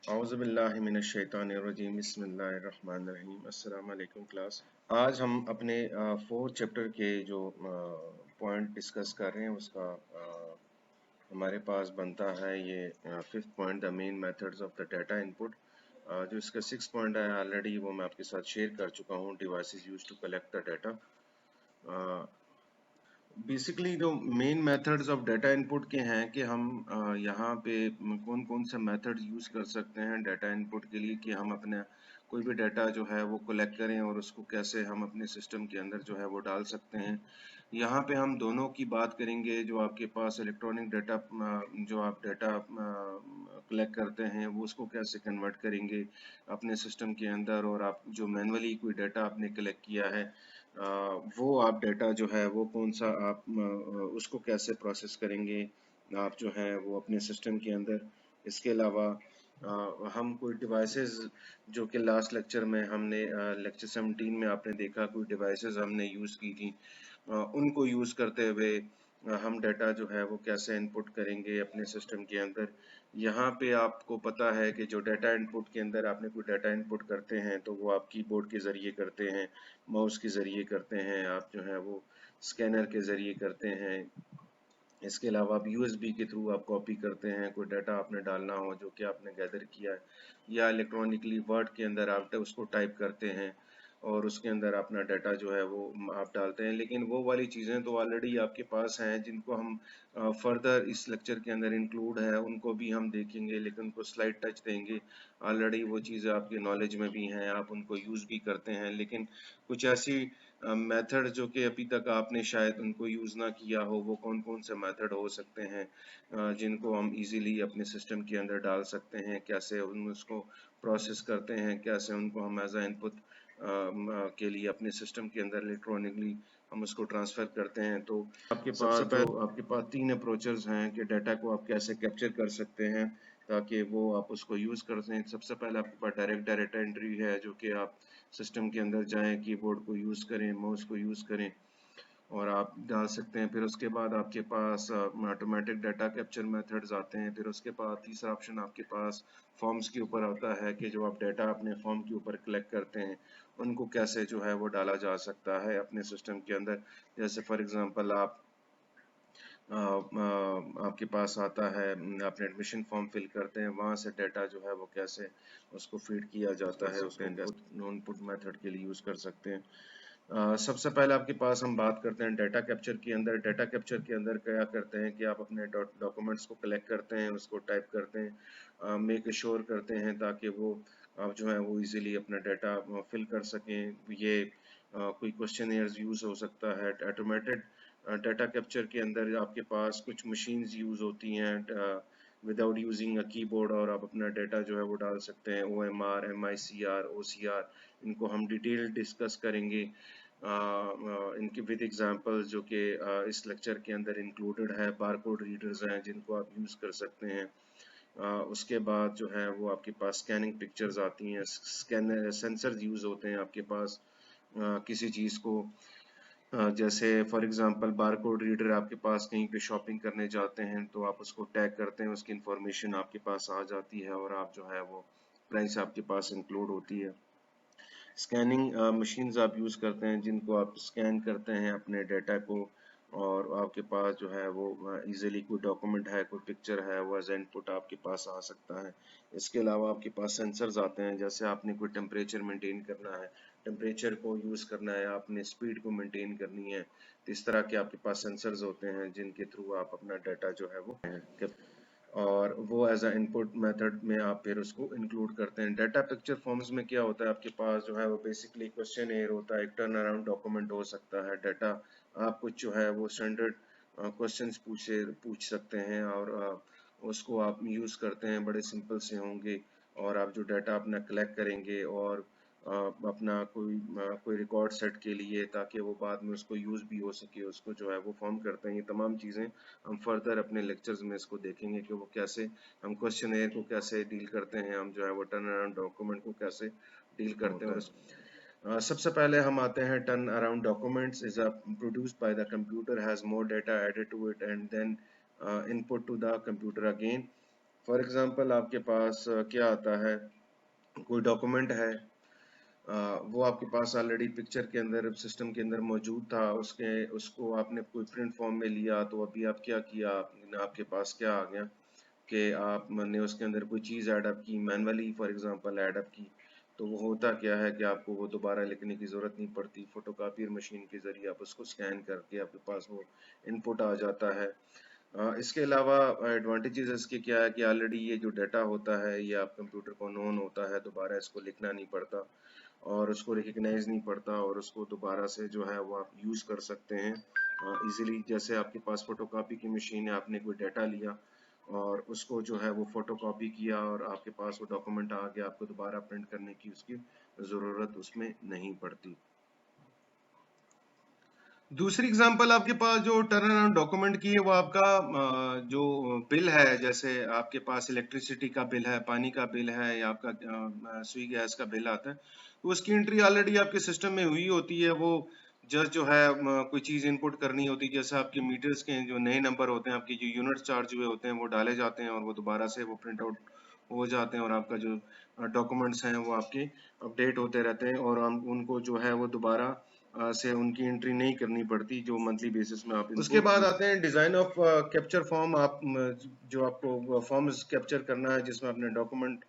औज़ुबिल्लाहिमिनश्शैतानिर्रजीम बिस्मिल्लाहिर्रहमानिर्रहीम अस्सलाम वालेकुम क्लास। आज हम अपने फोर्थ चैप्टर के जो पॉइंट डिस्कस कर रहे हैं उसका हमारे पास बनता है ये fifth point, the main methods of the data input. जो इसका सिक्स पॉइंट है ऑलरेडी वो मैं आपके साथ शेयर कर चुका हूँ, devices used to collect the data. Basically जो main methods of data input के हैं कि हम यहाँ पे कौन कौन से मेथड्स यूज़ कर सकते हैं डाटा इनपुट के लिए, कि हम अपने कोई भी डाटा जो है वो कलेक्ट करें और उसको कैसे हम अपने सिस्टम के अंदर जो है वो डाल सकते हैं। यहाँ पे हम दोनों की बात करेंगे। जो आपके पास इलेक्ट्रॉनिक डाटा, जो आप डाटा कलेक्ट करते हैं वो उसको कैसे कन्वर्ट करेंगे अपने सिस्टम के अंदर, और आप जो मैनुअली कोई डाटा आपने कलेक्ट किया है वो आप डाटा जो है वो कौन सा आप उसको कैसे प्रोसेस करेंगे आप जो है वो अपने सिस्टम के अंदर। इसके अलावा हम कोई डिवाइसेस, जो कि लास्ट लेक्चर में हमने लेक्चर 17 में आपने देखा कोई डिवाइसेस हमने यूज़ की थी, उनको यूज़ करते हुए हम डाटा जो है वो कैसे इनपुट करेंगे अपने सिस्टम के अंदर। यहाँ पे आपको पता है कि जो डाटा इनपुट के अंदर आपने कोई डाटा इनपुट करते हैं तो वो आप कीबोर्ड के ज़रिए करते हैं, माउस के ज़रिए करते हैं, आप जो है वो स्कैनर के ज़रिए करते हैं। इसके अलावा आप यूएसबी के थ्रू आप कॉपी करते हैं, कोई डाटा आपने डालना हो जो कि आपने गैदर किया है, या इलेक्ट्रॉनिकली वर्ड के अंदर आप उसको टाइप करते हैं और उसके अंदर अपना डाटा जो है वो आप डालते हैं। लेकिन वो वाली चीज़ें तो ऑलरेडी आपके पास हैं जिनको हम फर्दर इस लेक्चर के अंदर इंक्लूड है, उनको भी हम देखेंगे, लेकिन उनको स्लाइड टच देंगे। ऑलरेडी वो चीज़ें आपके नॉलेज में भी हैं, आप उनको यूज़ भी करते हैं। लेकिन कुछ ऐसी मेथड जो कि अभी तक आपने शायद उनको यूज़ ना किया हो, वो कौन कौन से मेथड हो सकते हैं जिनको हम इजीली अपने सिस्टम के अंदर डाल सकते हैं, कैसे उन उसको प्रोसेस करते हैं, कैसे उनको हम एज अ इनपुट के लिए अपने सिस्टम के अंदर इलेक्ट्रॉनिकली हम उसको ट्रांसफ़र करते हैं। तो आपके पास तीन अप्रोचेस हैं कि डाटा को आप कैसे कैप्चर कर सकते हैं ताकि वो आप उसको यूज़ कर सकें। सबसे पहले आपके पास डायरेक्ट डाटा एंट्री है, जो कि आप सिस्टम के अंदर जाएं, कीबोर्ड को यूज़ करें, माउस को यूज़ करें और आप डाल सकते हैं। फिर उसके बाद आपके पास ऑटोमेटिक डाटा कैप्चर मेथड्स आते हैं। फिर उसके बाद तीसरा ऑप्शन आपके पास फॉर्म्स के ऊपर आता है कि जो आप डाटा अपने फॉर्म के ऊपर कलेक्ट करते हैं उनको कैसे जो है वो डाला जा सकता है अपने सिस्टम के अंदर। जैसे फॉर एग्जांपल आपके पास आता है, आपने एडमिशन फॉर्म फिल करते हैं, वहाँ से डाटा जो है वो कैसे उसको फीड किया जाता है, उसको इनपुट मेथड के लिए यूज़ कर सकते हैं। सबसे पहले आपके पास हम बात करते हैं डाटा कैप्चर के अंदर। डाटा कैप्चर के अंदर क्या करते हैं कि आप अपने डॉक्यूमेंट्स को कलेक्ट करते हैं, उसको टाइप करते हैं, मेक श्योर करते हैं ताकि वो आप जो है वो इजीली अपना डाटा फिल कर सकें। ये कोई क्वेश्चनियर्स यूज़ हो सकता है। ऑटोमेटेड डाटा कैप्चर के अंदर आपके पास कुछ मशीन्स यूज़ होती हैं विदाउट यूजिंग अ कीबोर्ड, और आप अपना डाटा जो है वो डाल सकते हैं। OMR, MICR, OCR, इनको हम डिटेल डिस्कस करेंगे इनके विद एग्जांपल्स, जो कि इस लेक्चर के अंदर इंक्लूडेड है। बारकोड रीडर्स हैं जिनको आप यूज़ कर सकते हैं। उसके बाद जो है वो आपके पास स्कैनिंग पिक्चर्स आती हैं, स्कैनर सेंसर्स यूज़ होते हैं आपके पास किसी चीज़ को, जैसे फॉर एग्जांपल बारकोड रीडर, आपके पास कहीं पे शॉपिंग करने जाते हैं तो आप उसको टैग करते हैं, उसकी इंफॉर्मेशन आपके पास आ जाती है और आप जो है वो प्राइस आपके पास इंक्लूड होती है। स्कैनिंग मशीन्स आप यूज़ करते हैं जिनको आप स्कैन करते हैं अपने डाटा को, और आपके पास जो है वो इजीली कोई डॉक्यूमेंट है, कोई पिक्चर है, वो एज इनपुट आपके पास आ सकता है। इसके अलावा आपके पास सेंसर्स आते हैं, जैसे आपने कोई टेम्परेचर मेंटेन करना है, टेम्परेचर को यूज़ करना है, आपने स्पीड को मेंटेन करनी है, तो इस तरह के आपके पास सेंसर्स होते हैं जिनके थ्रू आप अपना डाटा जो है वो और वो एज अ इनपुट मेथड में आप फिर उसको इंक्लूड करते हैं। डाटा पिक्चर फॉर्म्स में क्या होता है, आपके पास जो है वो बेसिकली क्वेश्चन एयर होता है, एक टर्न अराउंड डॉक्यूमेंट हो सकता है। डाटा आप कुछ जो है वो स्टैंडर्ड क्वेश्चंस पूछ सकते हैं और उसको आप यूज़ करते हैं, बड़े सिंपल से होंगे, और आप जो डाटा अपना कलेक्ट करेंगे और अपना कोई रिकॉर्ड सेट के लिए, ताकि वो बाद में उसको यूज़ भी हो सके, उसको जो है वो फॉर्म करते हैं। ये तमाम चीज़ें हम फर्दर अपने लेक्चर्स में इसको देखेंगे कि वो कैसे हम क्वेश्चन एयर को कैसे डील करते हैं, हम जो है वो टर्न अराउंड डॉक्यूमेंट को कैसे डील करते हैं। सबसे पहले हम आते हैं turn around documents is produced by the computer, has more data added to it and then input to the computer again. For example आपके पास क्या आता है, कोई डॉक्यूमेंट है, वो आपके पास ऑलरेडी पिक्चर के अंदर सिस्टम के अंदर मौजूद था, उसको आपने कोई प्रिंट फॉर्म में लिया, तो अभी आप क्या किया, आपके पास क्या आ गया कि आपने उसके अंदर कोई चीज़ ऐड अप की manually, for example add up की, तो वो होता क्या है कि आपको वो दोबारा लिखने की ज़रूरत नहीं पड़ती, फोटोकॉपियर मशीन के ज़रिए आप उसको स्कैन करके आपके पास वो इनपुट आ जाता है। इसके अलावा एडवांटेजेस इसके क्या है कि ऑलरेडी ये जो डाटा होता है ये आप कंप्यूटर को नोन होता है, दोबारा इसको लिखना नहीं पड़ता और उसको रिकग्नाइज नहीं पड़ता और उसको दोबारा से जो है वो आप यूज़ कर सकते हैं इजीली। जैसे आपके पास फोटोकॉपी की मशीन है, आपने कोई डाटा लिया और उसको जो है वो फोटोकॉपी किया और आपके पास वो डॉक्यूमेंट आ गया, आपको दोबारा प्रिंट करने की उसकी ज़रूरत उसमें नहीं पड़ती। दूसरी एग्जांपल आपके पास जो टर्न अराउंड डॉक्यूमेंट की है वो आपका जो बिल है, जैसे आपके पास इलेक्ट्रिसिटी का बिल है, पानी का बिल है या आपका सुई गैस का बिल आता है, तो उसकी एंट्री ऑलरेडी आपके सिस्टम में हुई होती है। वो जस्ट जो है कोई चीज़ इनपुट करनी होती है, जैसे आपके मीटर्स के जो नए नंबर होते हैं, आपके जो यूनिट चार्ज हुए होते हैं वो डाले जाते हैं और वो दोबारा से वो प्रिंट आउट हो जाते हैं और आपका जो डॉक्यूमेंट्स हैं वो आपके अपडेट होते रहते हैं और हम उनको जो है वो दोबारा से उनकी एंट्री नहीं करनी पड़ती जो मंथली बेसिस में आप। उसके बाद आते हैं डिजाइन ऑफ कैप्चर फॉर्म। आप जो आपको फॉर्म्स कैप्चर करना है जिसमें अपने डॉक्यूमेंट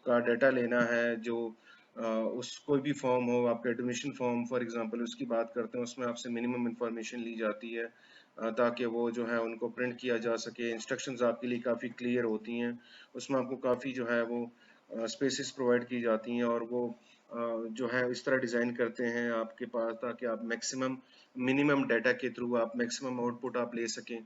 का डाटा लेना है, जो उस कोई भी फॉर्म हो, आपका एडमिशन फॉर्म फॉर एग्जांपल उसकी बात करते हैं, उसमें आपसे मिनिमम इंफॉर्मेशन ली जाती है ताकि वो जो है उनको प्रिंट किया जा सके। इंस्ट्रक्शंस आपके लिए काफ़ी क्लियर होती हैं, उसमें आपको काफ़ी जो है वो स्पेसेस प्रोवाइड की जाती हैं और वो जो है इस तरह डिज़ाइन करते हैं आपके पास ताकि आप मैक्सिमम मिनिमम डाटा के थ्रू आप मैक्सिमम आउटपुट आप ले सकें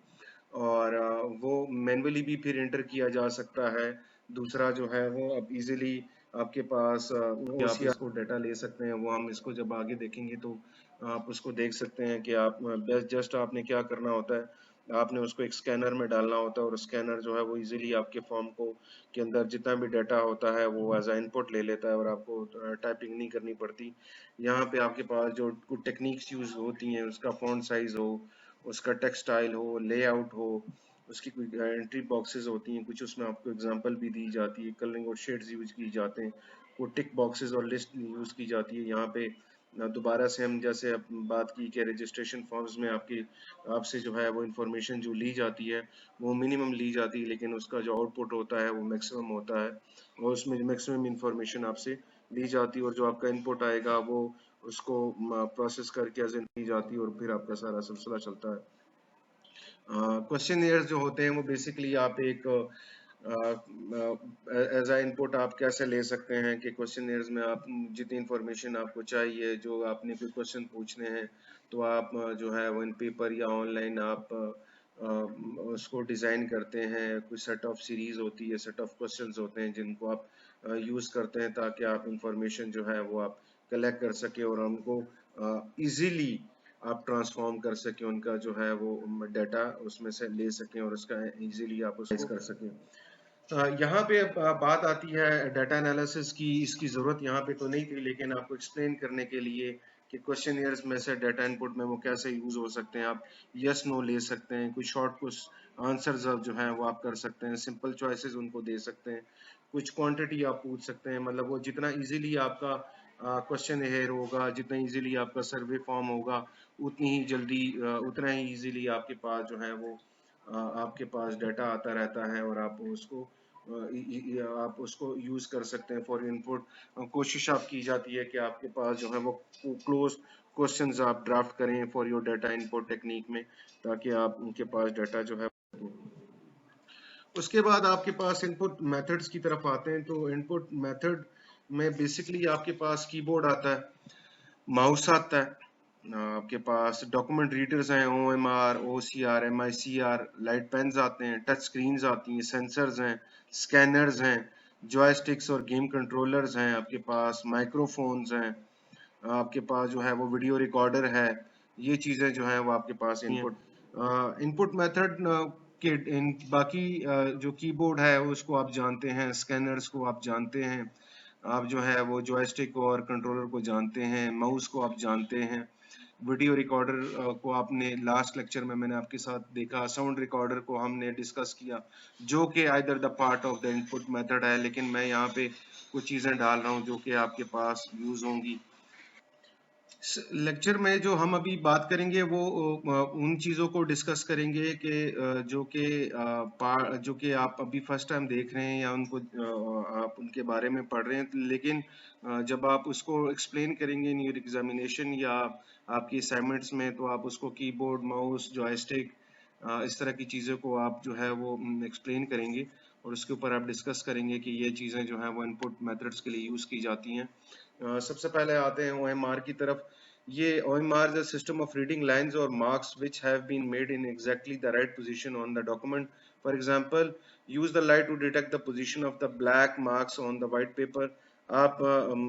और वो मैन्युअली भी फिर एंटर किया जा सकता है। दूसरा जो है वो अब इजीली आपके पास आप इसको डाटा ले सकते हैं, वो हम इसको जब आगे देखेंगे तो आप उसको देख सकते हैं कि आप बेस्ट जस्ट आपने क्या करना होता है, आपने उसको एक स्कैनर में डालना होता है और स्कैनर जो है वो इजीली आपके फॉर्म को के अंदर जितना भी डाटा होता है वो एज अ इनपुट ले लेता है और आपको टाइपिंग नहीं करनी पड़ती। यहाँ पे आपके पास जो कुछ टेक्निक्स यूज होती हैं, उसका फॉन्ट साइज हो, उसका टेक्स्ट स्टाइल हो, लेआउट हो, उसकी कोई एंट्री बॉक्सेस होती हैं, कुछ उसमें आपको एग्जांपल भी दी जाती है, कलरिंग और शेड्स यूज की जाते हैं, कुछ टिक बॉक्सेस और लिस्ट यूज की जाती है। यहाँ पे दोबारा से हम जैसे बात की कि रजिस्ट्रेशन फॉर्म्स में आपकी आपसे जो है वो इंफॉर्मेशन जो ली जाती है वो मिनिमम ली जाती है, लेकिन उसका जो आउटपुट होता है वो मैक्सिमम होता है और उसमें मैक्सिमम इंफॉर्मेशन आपसे ली जाती है और जो आपका इनपुट आएगा वो उसको प्रोसेस करके दी जाती है और फिर आपका सारा सिलसिला चलता है। क्वेश्चन जो होते हैं वो बेसिकली आप एक एज अ इनपुट आप कैसे ले सकते हैं कि क्वेश्चन में आप जितनी इंफॉर्मेशन आपको चाहिए, जो आपने कोई क्वेश्चन पूछने हैं तो आप जो है वो इन पेपर या ऑनलाइन आप उसको डिज़ाइन करते हैं। कुछ सेट ऑफ सीरीज होती है, सेट ऑफ क्वेश्चंस होते हैं जिनको आप यूज़ करते हैं ताकि आप इंफॉर्मेशन जो है वो आप कलेक्ट कर सके और हमको इजीली आप ट्रांसफॉर्म कर सकें, उनका जो है वो डाटा उसमें से ले सकें और उसका इजीली आप उसको कर सकें। यहाँ पे बात आती है डाटा एनालिसिस की। इसकी ज़रूरत यहाँ पे तो नहीं थी, लेकिन आपको एक्सप्लेन करने के लिए कि क्वेश्चनियर्स में से डाटा इनपुट में वो कैसे यूज़ हो सकते हैं। आप यस नो ले सकते हैं, कुछ शॉर्ट कुछ आंसर्स जो हैं वो आप कर सकते हैं, सिंपल चॉइसेस उनको दे सकते हैं, कुछ क्वांटिटी आप पूछ सकते हैं। मतलब वो जितना इजीली आपका क्वेश्चन हेयर होगा, जितना इजीली आपका सर्वे फॉर्म होगा, उतनी ही जल्दी उतना ही इजीली आपके पास जो है वो आपके पास डाटा आता रहता है और आप उसको आप उसको यूज कर सकते हैं फॉर इनपुट। कोशिश आप की जाती है कि आपके पास जो है वो क्लोज क्वेश्चंस आप ड्राफ्ट करें for your data input technique में, ताकि आप उनके पास डाटा जो है। उसके बाद आपके पास इनपुट मेथड्स की तरफ आते हैं। तो इनपुट मेथड में बेसिकली आपके पास कीबोर्ड आता है, माउस आता है, आपके पास डॉक्यूमेंट रीडर्स हैं, OMR, OCR, MICR, light pens आते हैं, टच स्क्रीन्स आती हैं, सेंसर्स हैं, स्कैनर्स हैं, जॉयस्टिक्स और गेम कंट्रोलर्स हैं, आपके पास माइक्रोफोन्स हैं, आपके पास जो है वो वीडियो रिकॉर्डर है। ये चीज़ें जो है वो आपके पास इनपुट मेथड के इन बाकी जो कीबोर्ड है उसको आप जानते हैं, स्कैनर्स को आप जानते हैं, आप जो है वो जॉयस्टिक और कंट्रोलर को जानते हैं, माउस को आप जानते हैं। वीडियो रिकॉर्डर को आपने लास्ट लेक्चर में मैंने आपके साथ देखा, साउंड रिकॉर्डर को हमने डिस्कस किया, जो कि either the part of the input method है, लेकिन मैं यहाँ पे कुछ चीज़ें डाल रहा हूँ जो कि आपके पास यूज़ होंगी। लेक्चर में जो हम अभी बात करेंगे वो उन चीज़ों को डिस्कस करेंगे कि जो कि आप अभी फर्स्ट टाइम देख रहे हैं या उनको आप उनके बारे में पढ़ रहे हैं, लेकिन जब आप उसको एक्सप्लेन करेंगे इन योर एग्जामिनेशन या आपकी असाइनमेंट्स में, तो आप उसको कीबोर्ड, माउस, जॉयस्टिक, इस तरह की चीज़ों को आप जो है वो एक्सप्लेन करेंगे और उसके ऊपर आप डिस्कस करेंगे कि ये चीज़ें जो हैं वो इनपुट मेथड्स के लिए यूज़ की जाती हैं। सबसे पहले आते हैं OMR की तरफ। ये OMR is a system of reading lines or marks which have been made in exactly the right position on the document. For example, use the light to detect the position of the black marks on the white paper. आप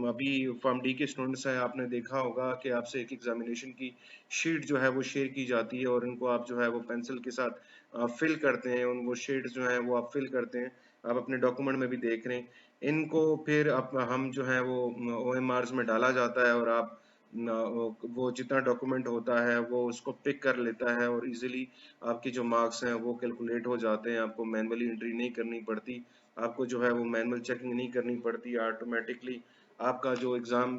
अभी form D के students हैं, आपने देखा होगा कि आपसे एक एग्जामिनेशन की शीट जो है वो शेयर की जाती है और इनको आप जो है वो पेंसिल के साथ फिल करते हैं, उन वो शेड्स जो है वो आप फिल करते हैं, आप अपने डॉक्यूमेंट में भी देख रहे हैं। इनको फिर हम जो है वो OMRs में डाला जाता है और आप वो जितना डॉक्यूमेंट होता है वो उसको पिक कर लेता है और इजीली आपके जो मार्क्स हैं वो कैलकुलेट हो जाते हैं। आपको मैनुअली एंट्री नहीं करनी पड़ती, आपको जो है वो मैनुअल चेकिंग नहीं करनी पड़ती, ऑटोमेटिकली आपका जो एग्जाम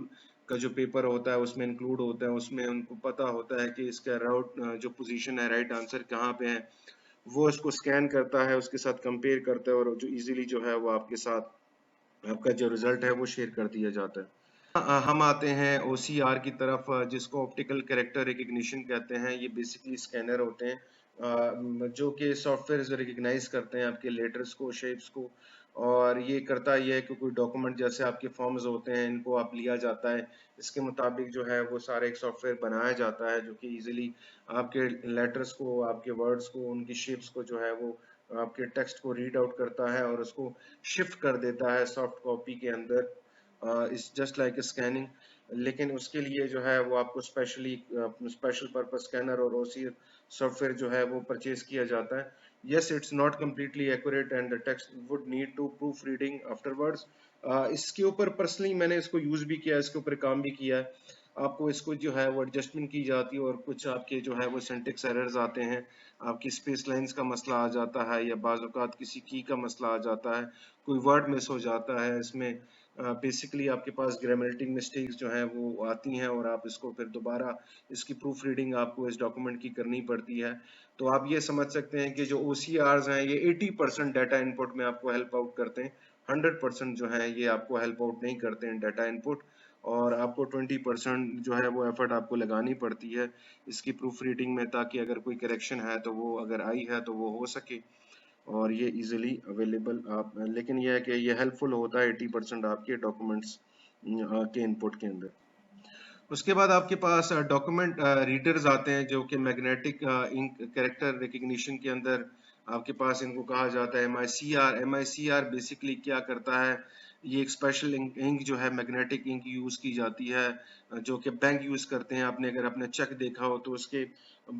का जो पेपर होता है उसमें इंक्लूड होता है, उसमें उनको पता होता है कि इसका राउट जो पोजीशन है, राइट आंसर कहाँ पे है, वो इसको स्कैन करता है, उसके साथ कंपेयर करता है और जो इजीली जो है वो आपके साथ आपका जो रिजल्ट है वो शेयर कर दिया जाता है। हम आते हैं OCR की तरफ, जिसको ऑप्टिकल कैरेक्टर रिकग्निशन कहते हैं। ये बेसिकली स्कैनर होते हैं जो कि सॉफ्टवेयर रिकग्नाइज करते हैं आपके लेटर्स को, शेप्स को, और ये करता ये है कि कोई डॉक्यूमेंट जैसे आपके फॉर्म्स होते हैं इनको आप लिया जाता है, इसके मुताबिक जो है वो सारे एक सॉफ्टवेयर बनाया जाता है जो कि इजीली आपके लेटर्स को, आपके वर्ड्स को, उनकी शेप्स को जो है वो आपके टेक्स्ट को रीड आउट करता है और उसको शिफ्ट कर देता है सॉफ्ट कॉपी के अंदर। इट्स जस्ट लाइक स्कैनिंग, लेकिन उसके लिए जो है वो आपको स्पेशल पर्पस स्कैनर और OC सॉफ्टवेयर जो है वो परचेज किया जाता है। Yes, it's not completely accurate and the text would need to proof reading afterwards. इसके ऊपर पर्सनली मैंने इसको यूज भी किया है, इसके ऊपर काम भी किया है। आपको इसको जो है वो एडजस्टमेंट की जाती है और कुछ आपके जो है वो सिंटेक्स एरर्स आते हैं, आपकी स्पेस लाइंस का मसला आ जाता है या बाज़ औक़ात किसी की का मसला आ जाता है, कोई वर्ड मिस हो जाता है इसमें, बेसिकली आपके पास ग्रामेटिक मिस्टेक्स जो हैं वो आती हैं और आप इसको फिर दोबारा इसकी प्रूफ रीडिंग आपको इस डॉक्यूमेंट की करनी पड़ती है। तो आप ये समझ सकते हैं कि जो OCRs हैं ये 80% डाटा इनपुट में आपको हेल्प आउट करते हैं, 100% जो है ये आपको हेल्प आउट नहीं करते हैं डाटा इनपुट, और आपको 20% जो है वो एफर्ट आपको लगानी पड़ती है इसकी प्रूफ रीडिंग में, ताकि अगर कोई करेक्शन है तो वो अगर आई है तो वो हो सके और ये इजीली अवेलेबल आप, लेकिन यह है कि ये हेल्पफुल होता है 80% आपके डॉक्यूमेंट्स के इनपुट के अंदर। उसके बाद आपके पास डॉक्यूमेंट रीडर्स आते हैं जो कि मैग्नेटिक इंक कैरेक्टर रिकग्निशन के अंदर आपके पास इनको कहा जाता है MICR बेसिकली क्या करता है, ये एक स्पेशल इंक जो है मैग्नेटिक इंक यूज की जाती है जो कि बैंक यूज करते हैं। आपने अगर आपने चेक देखा हो तो उसके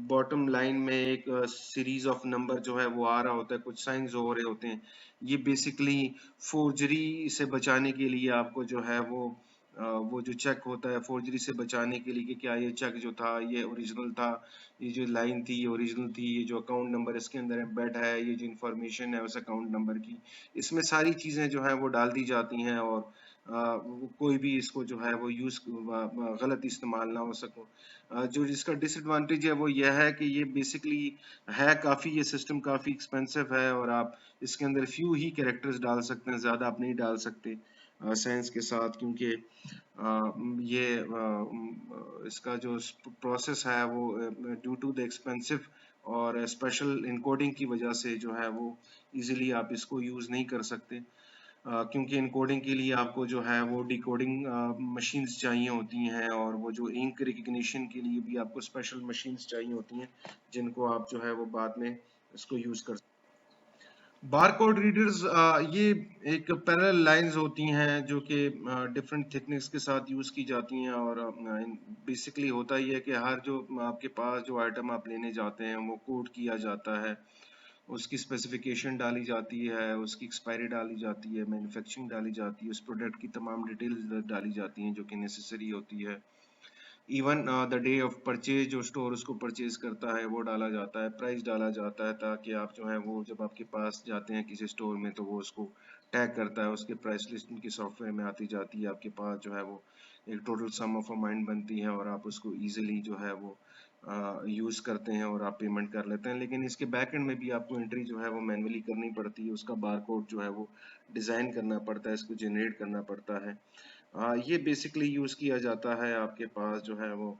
बॉटम लाइन में एक सीरीज ऑफ नंबर जो है वो आ रहा होता है, कुछ साइंस हो रहे होते हैं। ये बेसिकली फोर्जरी से बचाने के लिए आपको जो है वो जो चेक होता है फोर्जरी से बचाने के लिए कि क्या ये चेक जो था ये ओरिजिनल था, ये जो लाइन थी ये ओरिजिनल थी, ये जो अकाउंट नंबर इसके अंदर एम्बेड है, ये जो इंफॉर्मेशन है उस अकाउंट नंबर की, इसमें सारी चीज़ें जो है वो डाल दी जाती हैं और कोई भी इसको जो है वो यूज़ गलत इस्तेमाल ना हो सको। जो जिसका डिसएडवांटेज है वो यह है कि ये बेसिकली है काफ़ी, ये सिस्टम काफ़ी एक्सपेंसिव है और आप इसके अंदर फ्यू ही कैरेक्टर्स डाल सकते हैं, ज़्यादा आप नहीं डाल सकते साइंस के साथ, क्योंकि ये इसका जो प्रोसेस है वो ड्यू टू द एक्सपेंसिव और स्पेशल इनकोडिंग की वजह से जो है वो इजीली आप इसको यूज़ नहीं कर सकते, क्योंकि इनकोडिंग के लिए आपको जो है वो डिकोडिंग मशीन्स चाहिए होती हैं और वो जो इंक रिकग्निशन के लिए भी आपको स्पेशल मशीन्स चाहिए होती हैं जिनको आप जो है वो बाद में इसको यूज़ कर। बारकोड रीडर्स ये एक पैरेलल लाइंस होती हैं जो कि डिफरेंट थिकनेस के साथ यूज़ की जाती हैं और बेसिकली होता ही है कि हर जो आपके पास जो आइटम आप लेने जाते हैं वो कोड किया जाता है, उसकी स्पेसिफिकेशन डाली जाती है, उसकी एक्सपायरी डाली जाती है, मैन्युफैक्चरिंग डाली जाती है, उस प्रोडक्ट की तमाम डिटेल्स डाली जाती हैं जो कि नेसेसरी होती है। Even the day of purchase जो स्टोर उसको परचेज करता है वो डाला जाता है, प्राइस डाला जाता है, ताकि आप जो है वो जब आपके पास जाते हैं किसी स्टोर में तो वो उसको टैग करता है, उसके प्राइस लिस्ट उनकी सॉफ्टवेयर में आती जाती है, आपके पास जो है वो एक total sum of a mind बनती है और आप उसको इजीली जो है वो यूज़ करते हैं और आप पेमेंट कर लेते हैं। लेकिन इसके बैक एंड में भी आपको एंट्री जो है वो मैन्युअली करनी पड़ती है, उसका बारकोड जो है वो डिज़ाइन करना पड़ता है, इसको जनरेट करना पड़ता है। ये बेसिकली यूज़ किया जाता है आपके पास जो है वो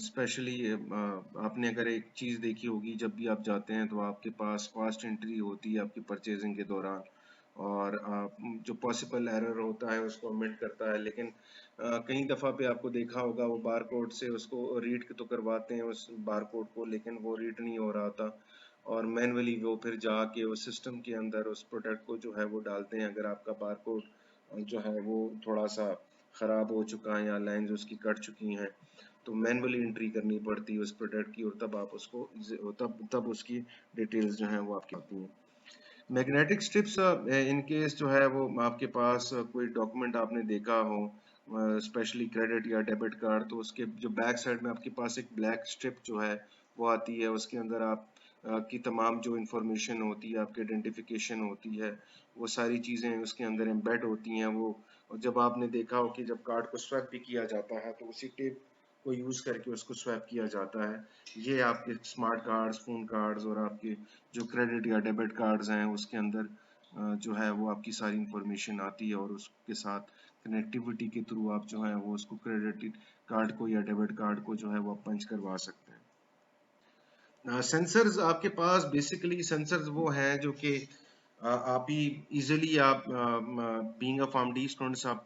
स्पेशली आपने अगर एक चीज़ देखी होगी, जब भी आप जाते हैं तो आपके पास फास्ट एंट्री होती है आपकी परचेजिंग के दौरान, और जो पॉसिबल एरर होता है उसको अमेंड करता है। लेकिन कई दफ़ा पे आपको देखा होगा वो बार कोड से उसको रीड तो करवाते हैं उस बार कोड को, लेकिन वो रीड नहीं हो रहा था और मैनुअली वो फिर जाके उस सिस्टम के अंदर उस प्रोडक्ट को जो है वो डालते हैं। अगर आपका बार कोड जो है वो थोड़ा सा ख़राब हो चुका है या लाइंस उसकी कट चुकी हैं तो मैनुअली एंट्री करनी पड़ती है उस प्रोडक्ट की, और तब आप उसको तब उसकी डिटेल्स जो हैं वो आपकी आती हैं। मैग्नेटिक स्ट्रिप्स इन केस जो है वो आपके पास कोई डॉक्यूमेंट आपने देखा हो, स्पेशली क्रेडिट या डेबिट कार्ड, तो उसके जो बैक साइड में आपके पास एक ब्लैक स्ट्रिप जो है वो आती है, उसके अंदर आप की तमाम जो इंफॉर्मेशन होती है, आपकी आइडेंटिफिकेशन होती है, वो सारी चीज़ें उसके अंदर एम्बेड होती हैं वो। और जब आपने देखा हो कि जब कार्ड को स्वैप भी किया जाता है तो उसी टेप को यूज़ करके उसको स्वैप किया जाता है। ये आपके स्मार्ट कार्ड्स, फ़ोन कार्ड्स और आपके जो क्रेडिट या डेबिट कार्ड्स हैं उसके अंदर जो है वो आपकी सारी इंफॉर्मेशन आती है, और उसके साथ कनेक्टिविटी के थ्रू आप जो है वो उसको क्रेडिट कार्ड को या डेबिट कार्ड को जो है वो पंच करवा सकते हैं। सेंसर्स आपके पास बेसिकली सेंसर्स वो हैं जो कि आप ही इजीली आप बीइंग अ फार्मडी स्टूडेंट्स आप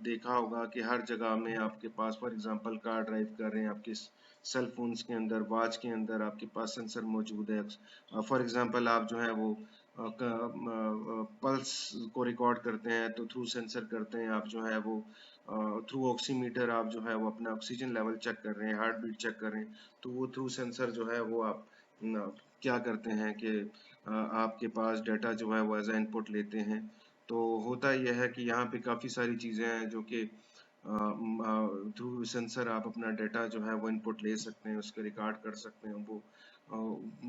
देखा होगा कि हर जगह में आपके पास फॉर एग्जांपल कार ड्राइव कर रहे हैं, आपके सेल फोन्स के अंदर, वॉच के अंदर आपके पास सेंसर मौजूद है। फॉर एग्जांपल आप जो है वो पल्स को रिकॉर्ड करते हैं तो थ्रू सेंसर करते हैं, आप जो है वो थ्रू ऑक्सीमीटर आप जो है वो अपना ऑक्सीजन लेवल चेक कर रहे हैं, हार्ट बीट चेक कर रहे हैं, तो वो थ्रू सेंसर जो है वो आप क्या करते हैं कि आपके पास डाटा जो है वो एज ए इनपुट लेते हैं। तो होता यह है कि यहाँ पे काफ़ी सारी चीज़ें हैं जो कि थ्रू सेंसर आप अपना डाटा जो है वो इनपुट ले सकते हैं, उसके रिकॉर्ड कर सकते हैं वो।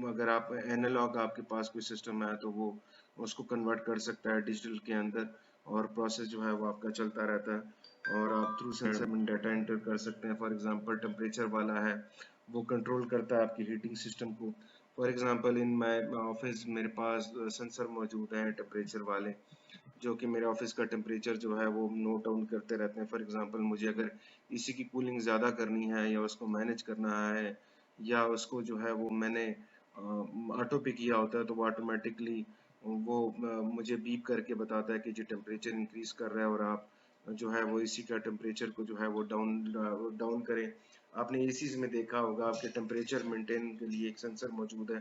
अगर आप एनालॉग आपके पास कोई सिस्टम है तो वो उसको कन्वर्ट कर सकता है डिजिटल के अंदर, और प्रोसेस जो है वो आपका चलता रहता है और आप थ्रू सेंसर में डाटा एंटर कर सकते हैं। फॉर एग्जांपल टेम्परेचर वाला है वो कंट्रोल करता है आपकी हीटिंग सिस्टम को। For example in my office मेरे पास सेंसर मौजूद हैं टेम्परेचर वाले, जो कि मेरे ऑफिस का टेम्परेचर जो है वो नोट डाउन करते रहते हैं। फॉर एग्जांपल मुझे अगर एसी की कूलिंग ज़्यादा करनी है या उसको मैनेज करना है, या उसको जो है वो मैंने ऑटो पे किया होता है तो वो ऑटोमेटिकली वो मुझे बीप करके बताता है कि जो टेम्परेचर इंक्रीज कर रहा है और आप जो है वो एसी का टेम्परेचर को जो है वो डाउन करें। आपने एसीज में देखा होगा आपके टेम्परेचर मेंटेन के लिए एक सेंसर मौजूद है।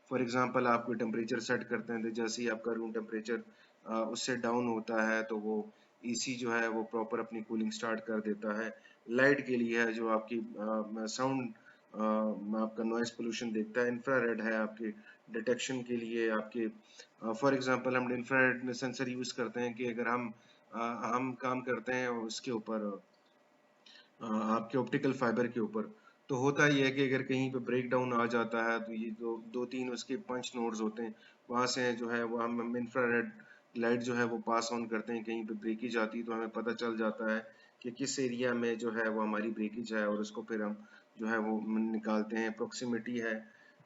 फॉर एग्जांपल आप कोई टेम्परेचर सेट करते हैं तो जैसे ही आपका रूम टेम्परेचर उससे डाउन होता है तो वो एसी जो है वो प्रॉपर अपनी कूलिंग स्टार्ट कर देता है। लाइट के लिए है जो आपकी साउंड आपका नॉइस पोल्यूशन देखता है। इंफ्रारेड है आपके डिटेक्शन के लिए, आपके फॉर एग्जांपल हम इंफ्रारेड सेंसर यूज करते हैं कि अगर हम काम करते हैं उसके ऊपर आपके ऑप्टिकल फाइबर के ऊपर, तो होता ही है कि अगर कहीं पे ब्रेक डाउन आ जाता है तो ये जो दो तीन उसके पंच नोड्स होते हैं वहां से जो है वो हम इंफ्रारेड लाइट जो है वो पास ऑन करते हैं, कहीं पे ब्रेकेज आती है तो हमें पता चल जाता है कि किस एरिया में जो है वो हमारी ब्रेकेज है, और उसको फिर हम जो है वो निकालते हैं। प्रोक्सीमिटी है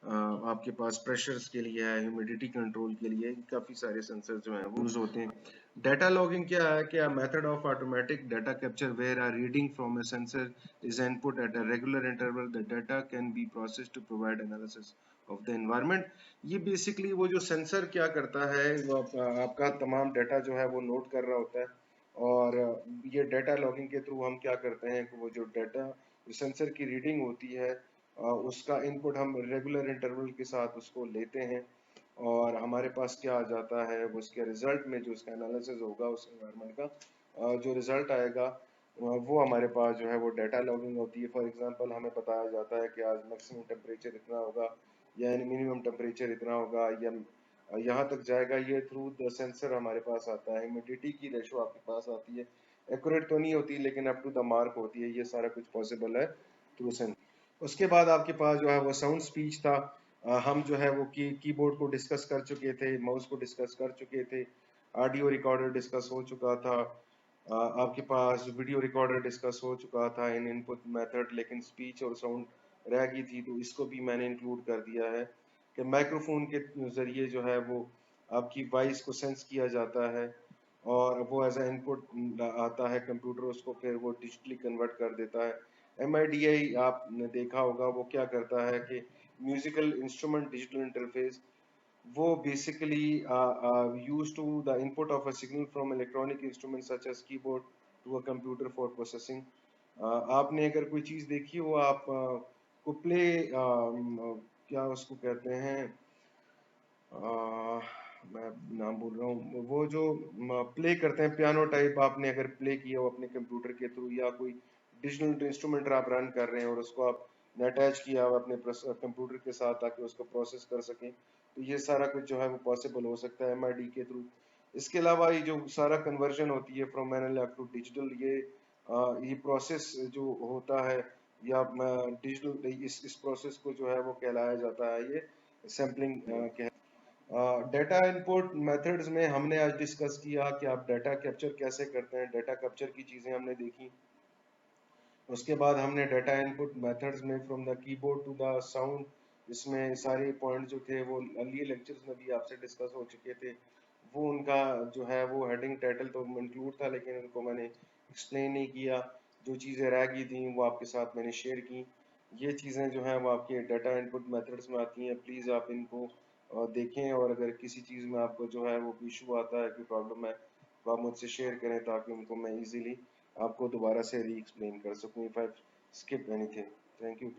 आपके पास प्रेशर्स के लिए है, ह्यूमिडिटी कंट्रोल के लिए, काफ़ी सारे सेंसर जो हैं वो यूज़ होते हैं। डाटा लॉगिंग क्या है? क्या method of automatic data capture where a reading from a sensor is input at a regular interval, the data can be processed to provide analysis of the environment। ये basically वो जो sensor क्या करता है वो आपका तमाम डाटा जो है वो नोट कर रहा होता है, और ये डाटा लॉगिंग के थ्रू हम क्या करते हैं कि वो जो डाटा सेंसर की रीडिंग होती है उसका इनपुट हम रेगुलर इंटरवल के साथ उसको लेते हैं, और हमारे पास क्या आ जाता है वो उसके रिजल्ट में जो उसका एनालिसिस होगा उस एनवायरनमेंट का जो रिजल्ट आएगा वो हमारे पास जो है वो डाटा लॉगिंग होती है। फॉर एग्जांपल हमें बताया जाता है कि आज मैक्सिमम टेम्परेचर इतना होगा या मिनिमम टेम्परेचर इतना होगा, या यहाँ तक जाएगा, ये थ्रू द सेंसर हमारे पास आता है। ह्यूमिडिटी की रेशो आपके पास आती है, एक्यूरेट तो नहीं होती लेकिन अप टू द मार्क होती है। ये सारा कुछ पॉसिबल है थ्रू सेंस। उसके बाद आपके पास जो है वो साउंड स्पीच था। हम जो है वो कीबोर्ड को डिस्कस कर चुके थे, माउस को डिस्कस कर चुके थे, ऑडियो रिकॉर्डर डिस्कस हो चुका था, आपके पास वीडियो रिकॉर्डर डिस्कस हो चुका था इन इनपुट मेथड, लेकिन स्पीच और साउंड रह गई थी, तो इसको भी मैंने इंक्लूड कर दिया है कि माइक्रोफोन के ज़रिए जो है वो आपकी वॉइस को सेंस किया जाता है और वो एज ए इनपुट आता है कंप्यूटर, उसको फिर वो डिजिटली कन्वर्ट कर देता है। MIDI आपने देखा होगा वो क्या करता है कि म्यूजिकल इंस्ट्रूमेंट डिजिटल इंटरफेस, वो basically use to the input of a signal from electronic instrument such as keyboard to a computer for processing. आपने अगर कोई चीज़ देखी हो, आप को प्ले क्या उसको कहते हैं, मैं नाम भूल रहा हूँ, वो जो प्ले करते हैं पियानो टाइप, आपने अगर प्ले किया हो अपने कंप्यूटर के थ्रू या कोई डिजिटल इंस्ट्रूमेंट आप रन कर रहे हैं और उसको आप अटैच किया हुआ अपने कंप्यूटर के साथ ताकि उसको प्रोसेस कर सकें, तो ये सारा कुछ जो है वो पॉसिबल हो सकता है MID के थ्रू। इसके अलावा ये जो सारा कन्वर्जन होती है फ्रॉम एनालॉग टू डिजिटल, ये प्रोसेस जो होता है या डिजिटल, इस प्रोसेस को जो है वो कहलाया जाता है ये सैम्पलिंग। डेटा इनपुट मेथड्स में हमने आज डिस्कस किया कि आप डाटा कैप्चर कैसे करते हैं, डाटा कैप्चर की चीज़ें हमने देखी। उसके बाद हमने डाटा इनपुट मेथड्स में from the keyboard to the sound, इसमें सारे पॉइंट जो थे वो अर्ली लेक्चर्स में भी आपसे डिस्कस हो चुके थे। वो उनका जो है वो हेडिंग टाइटल तो इंक्लूड था लेकिन उनको मैंने एक्सप्लेन नहीं किया। जो चीज़ें रह गई थी वो आपके साथ मैंने शेयर की। ये चीज़ें जो हैं वो आपके डाटा इनपुट मेथड्स में आती हैं, प्लीज़ आप इनको देखें, और अगर किसी चीज़ में आपको जो है वो इशू आता है, कोई प्रॉब्लम है, तो आप मुझसे शेयर करें ताकि उनको मैं इजीली आपको दोबारा से री एक्सप्लेन कर सकूं if I skip anything. Thank you.